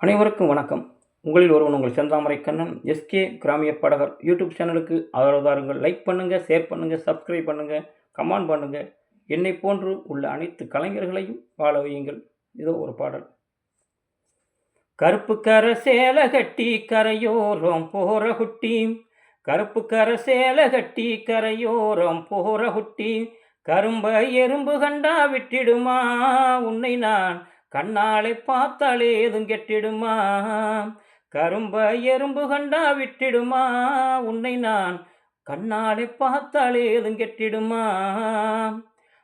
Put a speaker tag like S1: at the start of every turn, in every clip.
S1: அனைவருக்கும் வணக்கம். உங்களில் ஒருவன் உங்கள் செந்தாமரை கண்ணன். எஸ்கே கிராமிய பாடகர் யூடியூப் சேனலுக்கு ஆதரவு தாருங்கள். லைக் பண்ணுங்க, ஷேர் பண்ணுங்க, சப்ஸ்கிரைப் பண்ணுங்க, கமெண்ட் பண்ணுங்க. என்னைப் போன்று உள்ள அனைத்து கலைஞர்களையும் வாழ வையுங்கள். இதோ ஒரு பாடல். கருப்பு கர சேல கட்டி கரையோரம் போற குட்டி, கருப்பு கர சேல கட்டி கரையோரம் போற குட்டி, கரும்ப எறும்பு கண்டா விட்டிடுமா உன்னை நான் கண்ணாலே பார்த்தாலே ஏதும் கெட்டிடுமா, கரும்ப எறும்பு கண்டா விட்டிடுமா உன்னை நான் கண்ணாலே பார்த்தாலே ஏதும் கெட்டிடுமா,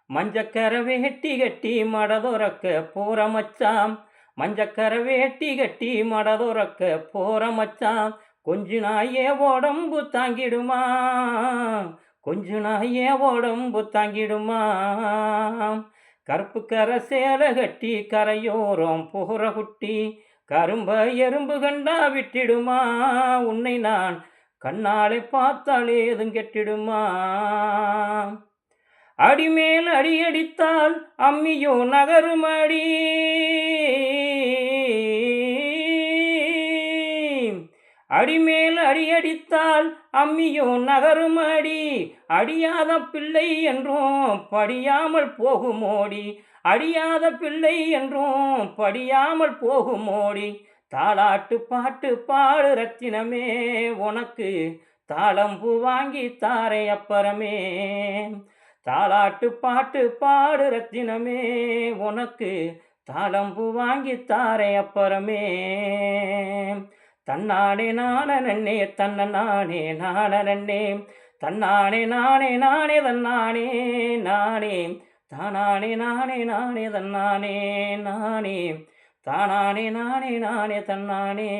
S1: மஞ்சக்கர வேட்டி கட்டி மடதுறக்க போற மச்சான், மஞ்சக்கர வேட்டி கட்டி மடதுறக்க போற மச்சான், கொஞ்ச நாயே உடம்பு தாங்கிடுமா, கொஞ்ச நாயே உடம்பு தாங்கிடுமா, கருப்பு கர சேலை கட்டி கரையோரம் போகிற குட்டி, கரும்ப எறும்பு கண்டா விட்டிடுமா உன்னை நான் கண்ணாலே பார்த்தாலே ஏதும் கெட்டிடுமா, அடிமேல் அடியடித்தால் அம்மியோ நகருமடி, அடிமேல் அடியடித்தால் அம்மியோ நகருமடி, அடியாத பிள்ளை என்றும் படியாமல் போகுமோடி, அடியாத பிள்ளை என்றும் படியாமல் போகுமோடி, தாலாட்டு பாட்டு பாடு ரத்தினமே உனக்கு தாளம்பூ வாங்கி தாரை அப்பறமே, தாலாட்டு பாட்டு பாடு ரத்தினமே உனக்கு தாளம்பூ வாங்கி தாரை அப்பறமே, தன்னானே நானே தன்ன நானே நானே, தன்னானே நானே நானே தன்னானே நானே, தானானே நானே நானே தன்னானே நானே, தானானே நானே நானே தன்னானே.